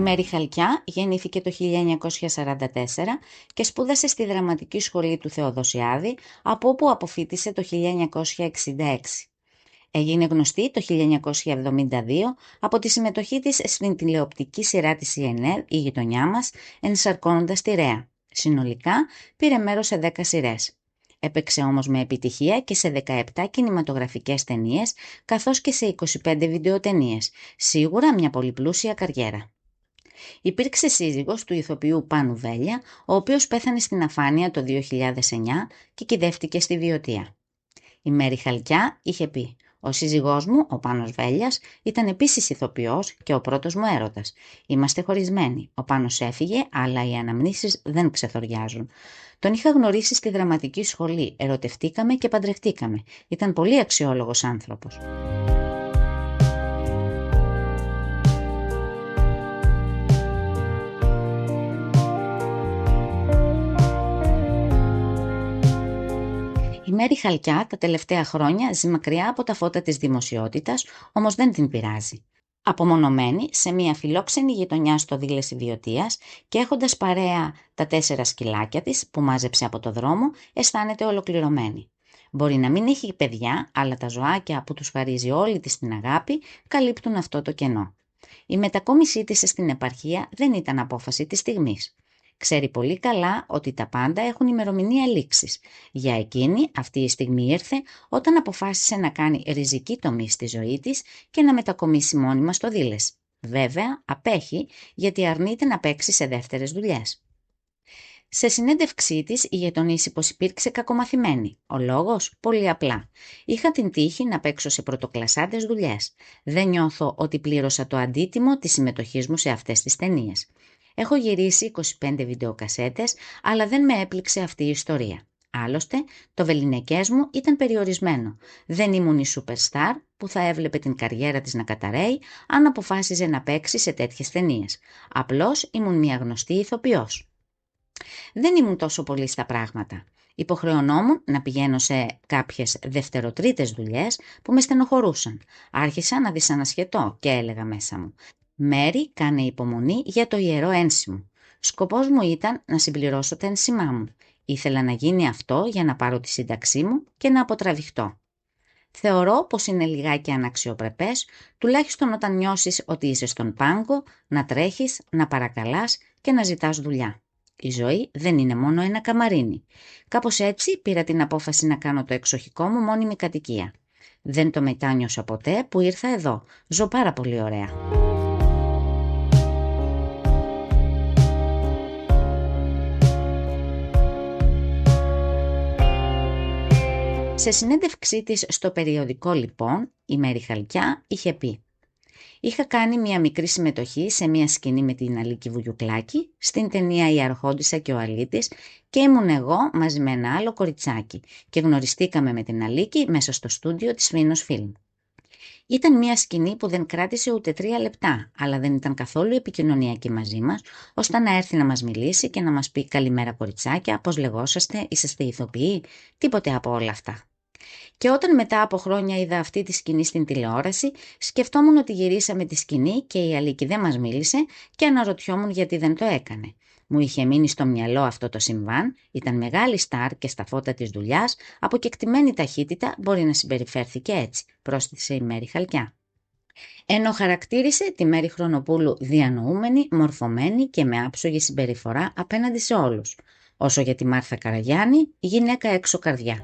Μέρη Χαλκιά γεννήθηκε το 1944 και σπούδασε στη Δραματική Σχολή του Θεοδοσιάδη, από όπου αποφοίτησε το 1966. Έγινε γνωστή το 1972 από τη συμμετοχή της στην τηλεοπτική σειρά της CNN «Η γειτονιά μας», ενσαρκώνοντας τη Ρέα. Συνολικά πήρε μέρος σε 10 σειρές. Έπαιξε όμως με επιτυχία και σε 17 κινηματογραφικές ταινίες, καθώς και σε 25 βιντεοτενίες. Σίγουρα μια πολυπλούσια καριέρα. Υπήρξε σύζυγος του ηθοποιού Πάνου Βέλια, ο οποίος πέθανε στην αφάνεια το 2009 και κυδεύτηκε στη Βιωτία. Η Μέρη Χαλκιά είχε πει: «Ο σύζυγός μου, ο Πάνος Βέλιας, ήταν επίσης ηθοποιός και ο πρώτος μου έρωτας. Είμαστε χωρισμένοι. Ο Πάνος έφυγε, αλλά οι αναμνήσεις δεν ξεθοριάζουν. Τον είχα γνωρίσει στη Δραματική Σχολή, ερωτευτήκαμε και παντρευτήκαμε. Ήταν πολύ αξιόλογος άνθρωπος». Η Μέρη Χαλκιά τα τελευταία χρόνια ζει μακριά από τα φώτα της δημοσιότητας, όμως δεν την πειράζει. Απομονωμένη σε μια φιλόξενη γειτονιά στο Δήλες Ιδιωτίας και έχοντας παρέα τα 4 σκυλάκια της που μάζεψε από το δρόμο, αισθάνεται ολοκληρωμένη. Μπορεί να μην έχει παιδιά, αλλά τα ζωάκια που τους χαρίζει όλη της την αγάπη καλύπτουν αυτό το κενό. Η μετακόμισή της στην επαρχία δεν ήταν απόφαση της στιγμής. Ξέρει πολύ καλά ότι τα πάντα έχουν ημερομηνία λήξης. Για εκείνη αυτή η στιγμή ήρθε όταν αποφάσισε να κάνει ριζική τομή στη ζωή της και να μετακομίσει μόνιμα στο Δήλες. Βέβαια, απέχει γιατί αρνείται να παίξει σε δεύτερες δουλειές. Σε συνέντευξή της, η γειτονής πως υπήρξε κακομαθημένη. Ο λόγος, πολύ απλά. Είχα την τύχη να παίξω σε πρωτοκλασσάτες δουλειές. Δεν νιώθω ότι πλήρωσα το αντίτιμο της συμμετοχής μου σε αυτές τις ταινίες. Έχω γυρίσει 25 βιντεοκασέτες, αλλά δεν με έπληξε αυτή η ιστορία. Άλλωστε, το βεληνικές μου ήταν περιορισμένο. Δεν ήμουν η superstar που θα έβλεπε την καριέρα της να καταραίει αν αποφάσιζε να παίξει σε τέτοιες ταινίες. Απλώς ήμουν μια γνωστή ηθοποιός. Δεν ήμουν τόσο πολύ στα πράγματα. Υποχρεωνόμουν να πηγαίνω σε κάποιες δευτεροτρίτες δουλειές που με στενοχωρούσαν. Άρχισα να δυσανασχετώ και έλεγα μέσα μου: «Μέρη, κάνε υπομονή για το ιερό ένσημο». Σκοπός μου ήταν να συμπληρώσω τα ένσημά μου. Ήθελα να γίνει αυτό για να πάρω τη σύνταξή μου και να αποτραβηχτώ. Θεωρώ πως είναι λιγάκι αναξιοπρεπές, τουλάχιστον όταν νιώσεις ότι είσαι στον πάγκο, να τρέχεις, να παρακαλάς και να ζητάς δουλειά. Η ζωή δεν είναι μόνο ένα καμαρίνι. Κάπως έτσι πήρα την απόφαση να κάνω το εξοχικό μου μόνιμη κατοικία. Δεν το μετάνιωσα ποτέ που ήρθα εδώ. Ζω πάρα πολύ ωραία. Σε συνέντευξή της στο περιοδικό «Λοιπόν», η Μέρη Χαλκιά είχε πει: «Είχα κάνει μια μικρή συμμετοχή σε μια σκηνή με την Αλίκη Βουγιουκλάκη στην ταινία «Η Αρχόντισσα και ο Αλήτης» και ήμουν εγώ μαζί με ένα άλλο κοριτσάκι και γνωριστήκαμε με την Αλίκη μέσα στο στούντιο της Φίνος Φιλμ. Ήταν μια σκηνή που δεν κράτησε ούτε 3 λεπτά, αλλά δεν ήταν καθόλου επικοινωνιακή μαζί μας, ώστε να έρθει να μας μιλήσει και να μας πει «Καλημέρα κοριτσάκια, πώς λεγόσαστε, είσαστε ηθοποιοί», τίποτε από όλα αυτά. Και όταν μετά από χρόνια είδα αυτή τη σκηνή στην τηλεόραση, σκεφτόμουν ότι γυρίσαμε τη σκηνή και η Αλίκη δεν μας μίλησε και αναρωτιόμουν γιατί δεν το έκανε. Μου είχε μείνει στο μυαλό αυτό το συμβάν, ήταν μεγάλη στάρ και στα φώτα της δουλειάς, από κεκτημένη ταχύτητα μπορεί να συμπεριφέρθηκε έτσι, πρόσθεσε η Μέρη Χαλκιά. Ενώ χαρακτήρισε τη Μέρη Χρονοπούλου διανοούμενη, μορφωμένη και με άψογη συμπεριφορά απέναντι σε όλους. Όσο για τη Μάρθα Καραγιάννη, γυναίκα έξω καρδιά.